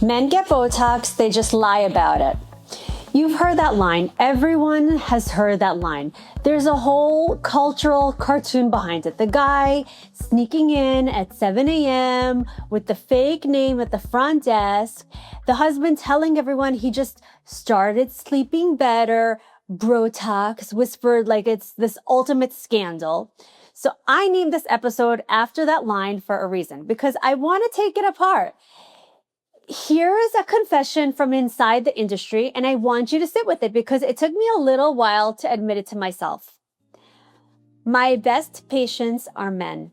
Men get Botox, they just lie about it. You've heard that line. Everyone has heard that line. There's a whole cultural cartoon behind it. The guy sneaking in at 7 a.m. with the fake name at the front desk. The husband telling everyone he just started sleeping better. Botox, whispered like it's this ultimate scandal. So I named this episode after that line for a reason, because I want to take it apart. Here is a confession from inside the industry, and I want you to sit with it because it took me a little while to admit it to myself. My best patients are men.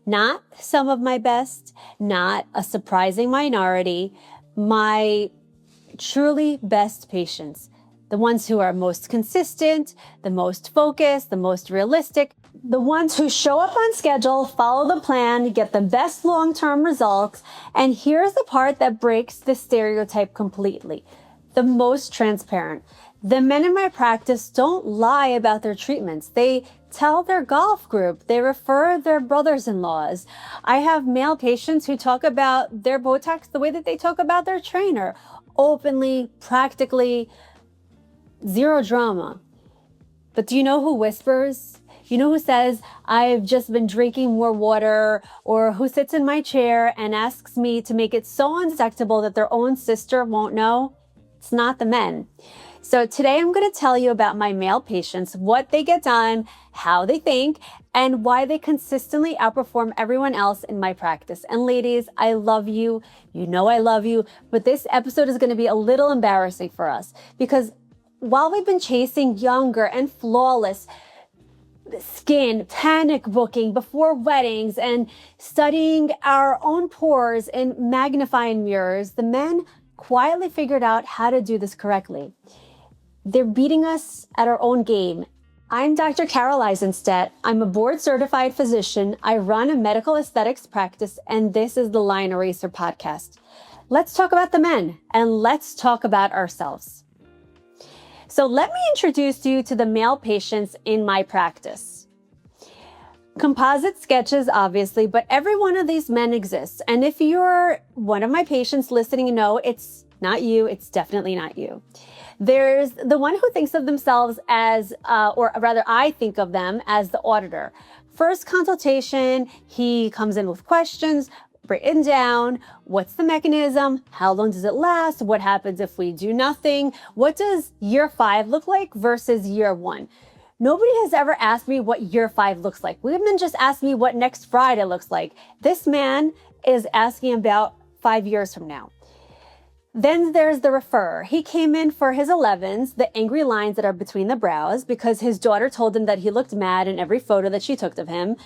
Not some of my best, not a surprising minority. My truly best patients. The ones who are most consistent, the most focused, the most realistic, the ones who show up on schedule, follow the plan, get the best long-term results. And here's the part that breaks the stereotype completely. The most transparent. The men in my practice don't lie about their treatments. They tell their golf group. They refer their brothers-in-laws. I have male patients who talk about their Botox the way that they talk about their trainer. Openly, practically, zero drama. But do you know who whispers? You know who says, I've just been drinking more water, or who sits in my chair and asks me to make it so undetectable that their own sister won't know? It's not the men. So today I'm going to tell you about my male patients, what they get done, how they think, and why they consistently outperform everyone else in my practice. And ladies, I love you. You know I love you. But this episode is going to be a little embarrassing for us because while we've been chasing younger and flawless skin, panic booking before weddings, and studying our own pores in magnifying mirrors, the men quietly figured out how to do this correctly. They're beating us at our own game. I'm Dr. Carol Eisenstat. I'm a board-certified physician. I run a medical aesthetics practice, and this is the Line Eraser podcast. Let's talk about the men, and let's talk about ourselves. So let me introduce you to the male patients in my practice. Composite sketches, obviously, but every one of these men exists. And if you're one of my patients listening, no, it's not you. It's definitely not you. There's the one who thinks of themselves as, or rather I think of them as the auditor. First consultation, he comes in with questions, written down. What's the mechanism? How long does it last? What happens if we do nothing? What does year 5 look like versus year 1? Nobody has ever asked me what year 5 looks like. Women just ask me what next Friday looks like. This man is asking about 5 years from now. Then there's the referrer. He came in for his 11s, the angry lines that are between the brows, because his daughter told him that he looked mad in every photo that she took of him.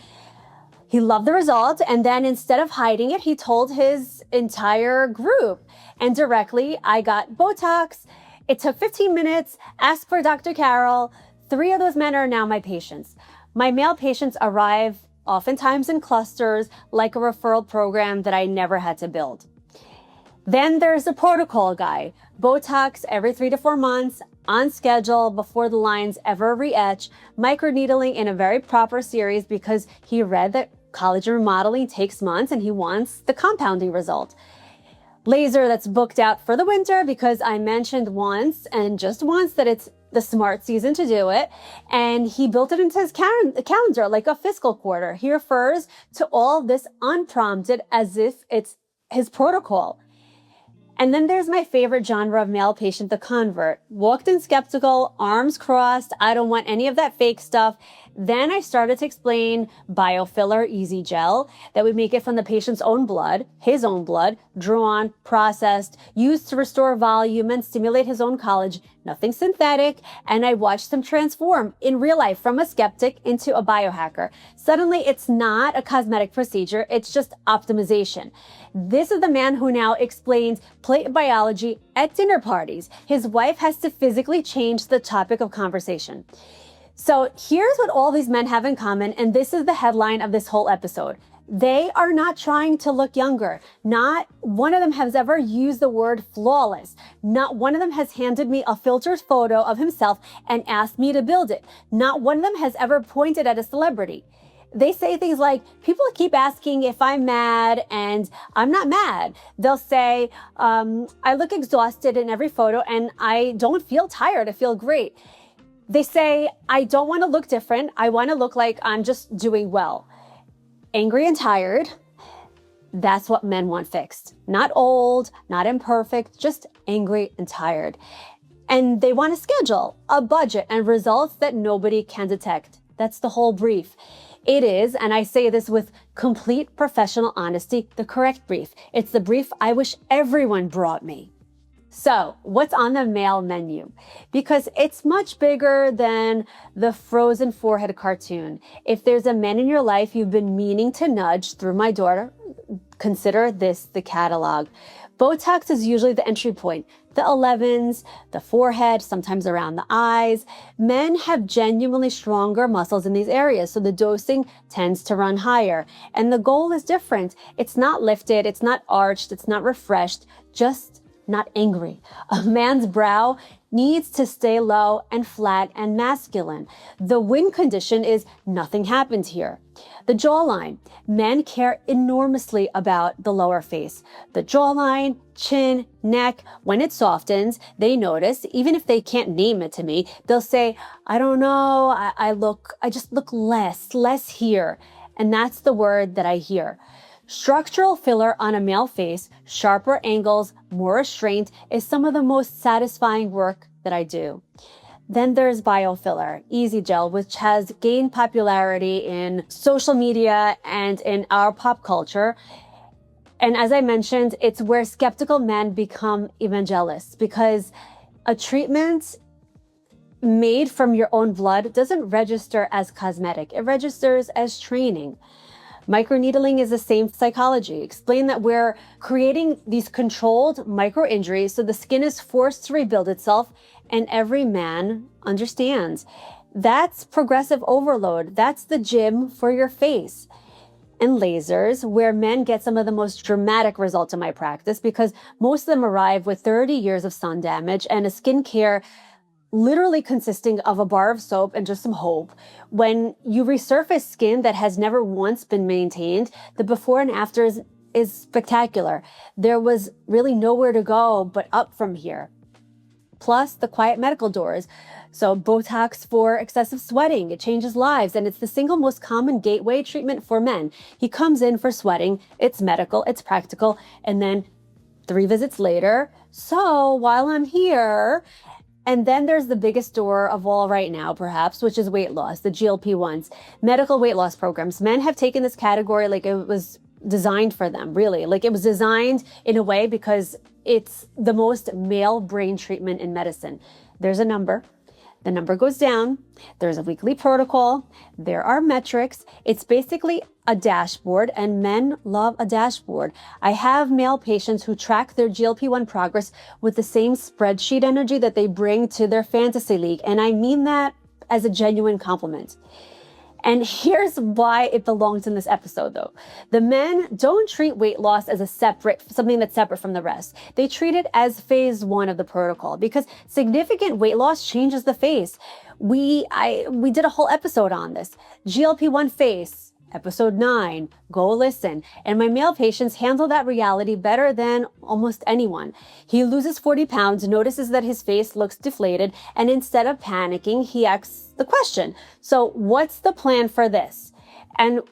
He loved the result, and then instead of hiding it, he told his entire group. And directly, I got Botox. It took 15 minutes. Ask for Dr. Carol. 3 of those men are now my patients. My male patients arrive oftentimes in clusters, like a referral program that I never had to build. Then there's the protocol guy. Botox every 3 to 4 months, on schedule, before the lines ever re-etch, microneedling in a very proper series because he read that collagen remodeling takes months and he wants the compounding result. Laser that's booked out for the winter because I mentioned once and just once that it's the smart season to do it. And he built it into his calendar like a fiscal quarter. He refers to all this unprompted as if it's his protocol. And then there's my favorite genre of male patient, the convert. Walked in skeptical, arms crossed. I don't want any of that fake stuff. Then I started to explain biofiller easy gel that we make it from the patient's own blood, his own blood, drawn, processed, used to restore volume and stimulate his own collagen, nothing synthetic. And I watched him transform in real life from a skeptic into a biohacker. Suddenly it's not a cosmetic procedure. It's just optimization. This is the man who now explains plate biology at dinner parties. His wife has to physically change the topic of conversation. So here's what all these men have in common, and this is the headline of this whole episode. They are not trying to look younger. Not one of them has ever used the word flawless. Not one of them has handed me a filtered photo of himself and asked me to build it. Not one of them has ever pointed at a celebrity. They say things like, people keep asking if I'm mad, and I'm not mad. They'll say, I look exhausted in every photo and I don't feel tired. I feel great. They say, I don't want to look different. I want to look like I'm just doing well. Angry and tired. That's what men want fixed. Not old, not imperfect, just angry and tired. And they want a schedule, a budget, and results that nobody can detect. That's the whole brief. It is, and I say this with complete professional honesty, the correct brief. It's the brief I wish everyone brought me. So, what's on the male menu? Because it's much bigger than the frozen forehead cartoon. If there's a man in your life you've been meaning to nudge through my door, consider this the catalog. Botox is usually the entry point. The 11s, the forehead, sometimes around the eyes. Men have genuinely stronger muscles in these areas, so the dosing tends to run higher. And the goal is different. It's not lifted, it's not arched, it's not refreshed, just not angry. A man's brow needs to stay low and flat and masculine. The win condition is nothing happened here. The jawline. Men care enormously about the lower face. The jawline, chin, neck, when it softens, they notice, even if they can't name it to me, they'll say, I don't know, I just look less here. And that's the word that I hear. Structural filler on a male face, sharper angles, more restraint, is some of the most satisfying work that I do. Then there's biofiller, Easy Gel, which has gained popularity in social media and in our pop culture. And as I mentioned, it's where skeptical men become evangelists, because a treatment made from your own blood doesn't register as cosmetic. It registers as training. Microneedling is the same psychology. Explain that we're creating these controlled micro injuries so the skin is forced to rebuild itself, and every man understands. That's progressive overload. That's the gym for your face. And lasers, where men get some of the most dramatic results in my practice, because most of them arrive with 30 years of sun damage and a skincare literally consisting of a bar of soap and just some hope. When you resurface skin that has never once been maintained, the before and after is spectacular. There was really nowhere to go but up from here. Plus the quiet medical doors. So Botox for excessive sweating, it changes lives, and it's the single most common gateway treatment for men. He comes in for sweating, it's medical, it's practical, and then 3 visits later, so while I'm here. And then there's the biggest door of all right now, perhaps, which is weight loss, the GLP-1s, medical weight loss programs. Men have taken this category like it was designed for them, really. Like it was designed in a way because it's the most male brain treatment in medicine. There's a number. The number goes down. There's a weekly protocol. There are metrics. It's basically a dashboard, and men love a dashboard. I have male patients who track their GLP-1 progress with the same spreadsheet energy that they bring to their fantasy league. And I mean that as a genuine compliment. And here's why it belongs in this episode, though. The men don't treat weight loss as something that's separate from the rest. They treat it as phase 1 of the protocol, because significant weight loss changes the face. We did a whole episode on this. GLP-1 face, episode 9, go listen. And my male patients handle that reality better than almost anyone. He loses 40 pounds, notices that his face looks deflated, and instead of panicking, he asks the question, so what's the plan for this? And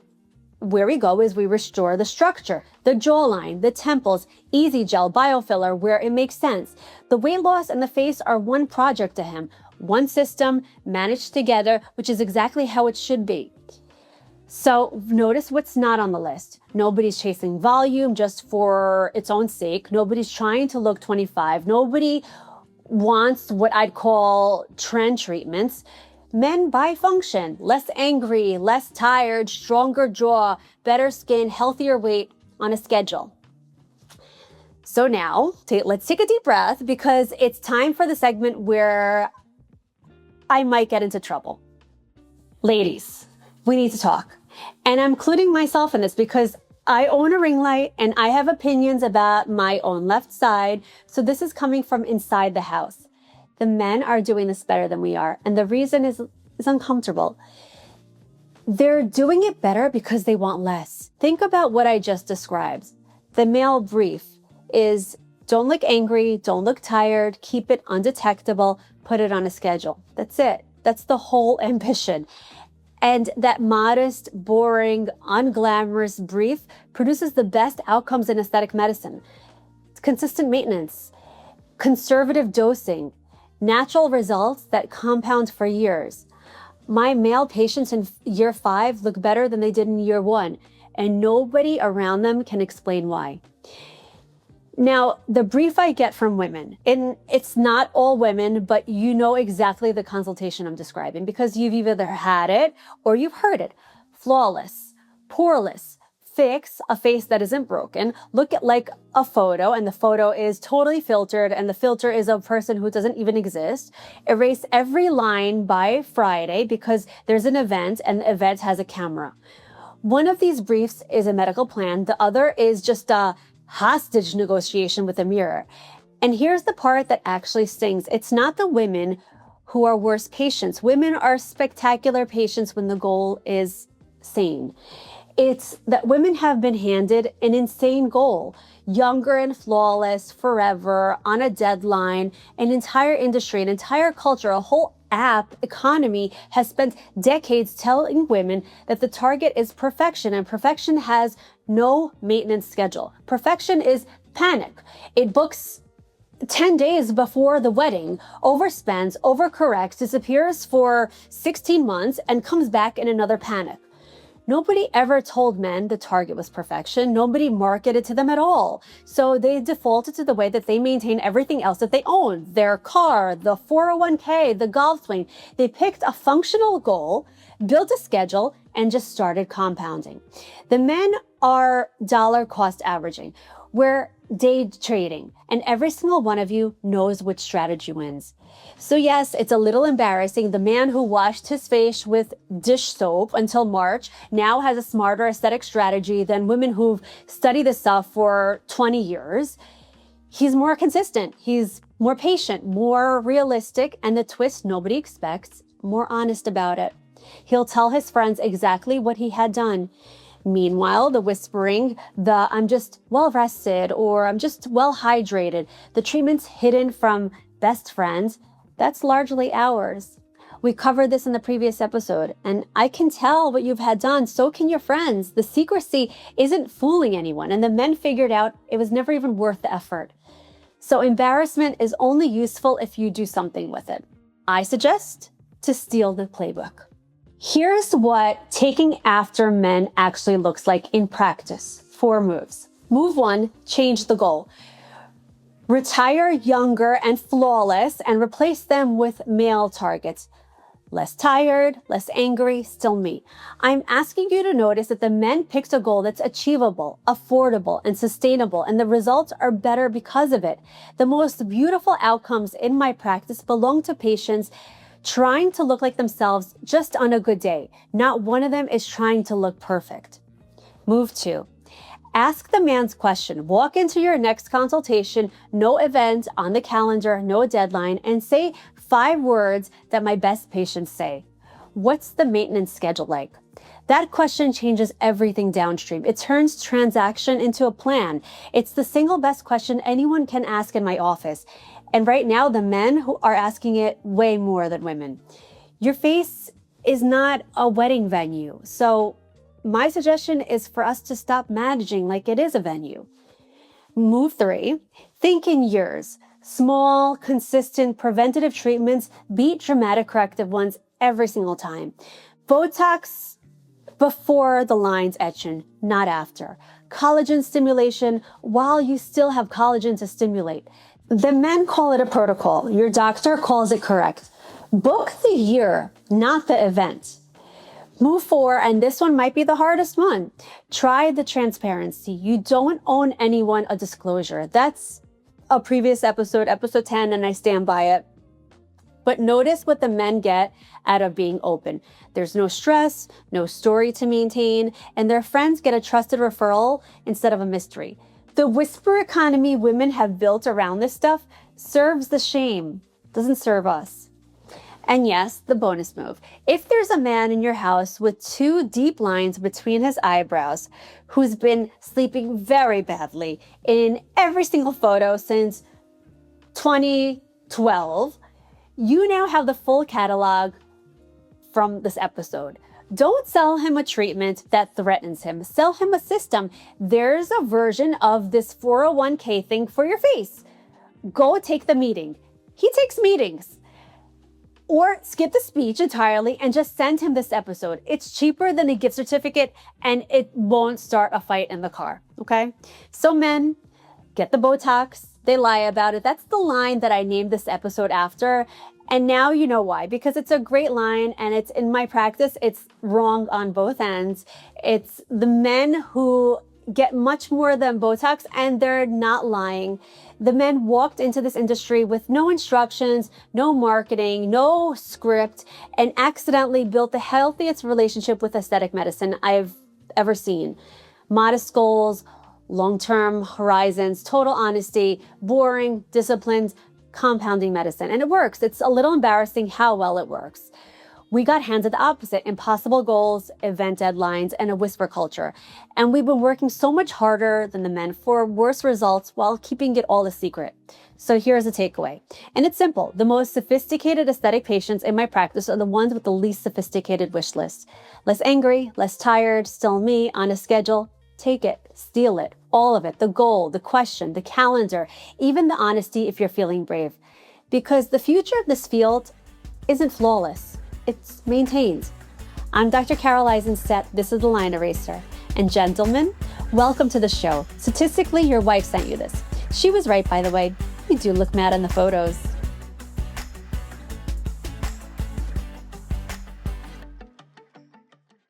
where we go is we restore the structure, the jawline, the temples, Easy Gel, biofiller, where it makes sense. The weight loss and the face are one project to him, one system managed together, which is exactly how it should be. So notice what's not on the list. Nobody's chasing volume just for its own sake. Nobody's trying to look 25. Nobody wants what I'd call trend treatments. Men buy function, less angry, less tired, stronger jaw, better skin, healthier weight on a schedule. So now let's take a deep breath, because it's time for the segment where I might get into trouble. Ladies, we need to talk. And I'm including myself in this because I own a ring light and I have opinions about my own left side. So this is coming from inside the house. The men are doing this better than we are. And the reason is uncomfortable. They're doing it better because they want less. Think about what I just described. The male brief is don't look angry, don't look tired, keep it undetectable, put it on a schedule. That's it. That's the whole ambition. And that modest, boring, unglamorous brief produces the best outcomes in aesthetic medicine. It's consistent maintenance, conservative dosing, natural results that compound for years. My male patients in year 5 look better than they did in year 1, and nobody around them can explain why. Now, the brief I get from women, and it's not all women, but you know exactly the consultation I'm describing because you've either had it or you've heard it. Flawless, poreless, fix a face that isn't broken, look at like a photo and the photo is totally filtered and the filter is a person who doesn't even exist. Erase every line by Friday because there's an event and the event has a camera. One of these briefs is a medical plan. The other is just a hostage negotiation with a mirror. And here's the part that actually stings. It's not the women who are worse patients. Women are spectacular patients when the goal is sane. It's that women have been handed an insane goal, younger and flawless forever, on a deadline. An entire industry, an entire culture, a whole app economy has spent decades telling women that the target is perfection, and perfection has no maintenance schedule. Perfection is panic. It books 10 days before the wedding, overspends, overcorrects, disappears for 16 months, and comes back in another panic. Nobody ever told men the target was perfection. Nobody marketed to them at all. So they defaulted to the way that they maintain everything else that they own. Their car, the 401k, the golf swing. They picked a functional goal, built a schedule, and just started compounding. The men are dollar cost averaging. We're day trading, and every single one of you knows which strategy wins. So yes, it's a little embarrassing. The man who washed his face with dish soap until March now has a smarter aesthetic strategy than women who've studied this stuff for 20 years. He's more consistent. He's more patient, more realistic, and the twist nobody expects, more honest about it. He'll tell his friends exactly what he had done. Meanwhile, the whispering, the I'm just well rested or I'm just well hydrated, the treatments hidden from best friends, that's largely ours. We covered this in the previous episode, and I can tell what you've had done. So can your friends. The secrecy isn't fooling anyone, and the men figured out it was never even worth the effort. So embarrassment is only useful if you do something with it. I suggest to steal the playbook. Here's what taking after men actually looks like in practice. 4 moves. Move 1, change the goal. Retire younger and flawless and replace them with male targets. Less tired, less angry, still me. I'm asking you to notice that the men picked a goal that's achievable, affordable, and sustainable, and the results are better because of it. The most beautiful outcomes in my practice belong to patients trying to look like themselves just on a good day. Not one of them is trying to look perfect. Move 2. Ask the man's question. Walk into your next consultation, no event on the calendar, no deadline, and say 5 words that my best patients say. What's the maintenance schedule like? That question changes everything downstream. It turns transaction into a plan. It's the single best question anyone can ask in my office. And right now, the men who are asking it way more than women. Your face is not a wedding venue. So my suggestion is for us to stop managing like it is a venue. Move 3, think in years. Small, consistent, preventative treatments beat dramatic corrective ones every single time. Botox before the lines etching, not after. Collagen stimulation while you still have collagen to stimulate. The men call it a protocol. Your doctor calls it correct. Book the year, not the event. Move 4, and this one might be the hardest one. Try the transparency. You don't owe anyone a disclosure. That's a previous episode, episode 10, and I stand by it. But notice what the men get out of being open. There's no stress, no story to maintain, and their friends get a trusted referral instead of a mystery. The whisper economy women have built around this stuff serves the shame, doesn't serve us. And yes, the bonus move. If there's a man in your house with 2 deep lines between his eyebrows who's been sleeping very badly in every single photo since 2012, you now have the full catalog from this episode. Don't sell him a treatment that threatens him. Sell him a system. There's a version of this 401k thing for your face. Go take the meeting. He takes meetings. Or skip the speech entirely and just send him this episode. It's cheaper than a gift certificate and it won't start a fight in the car, okay? So men, get the Botox. They lie about it. That's the line that I named this episode after. And now you know why, because it's a great line and it's in my practice, it's wrong on both ends. It's the men who get much more than Botox and they're not lying. The men walked into this industry with no instructions, no marketing, no script, and accidentally built the healthiest relationship with aesthetic medicine I've ever seen. Modest goals, long-term horizons, total honesty, boring, disciplined, compounding medicine. And it works. It's a little embarrassing how well it works. We got handed the opposite: impossible goals, event deadlines, and a whisper culture. And we've been working so much harder than the men for worse results while keeping it all a secret. So here's a takeaway. And it's simple. The most sophisticated aesthetic patients in my practice are the ones with the least sophisticated wish list. Less angry, less tired, still me, on a schedule. Take it, steal it, all of it, the goal, the question, the calendar, even the honesty if you're feeling brave. Because the future of this field isn't flawless, it's maintained. I'm Dr. Carol Eisenstat, this is the Line Eraser. And gentlemen, welcome to the show. Statistically, your wife sent you this. She was right, by the way. You do look mad in the photos.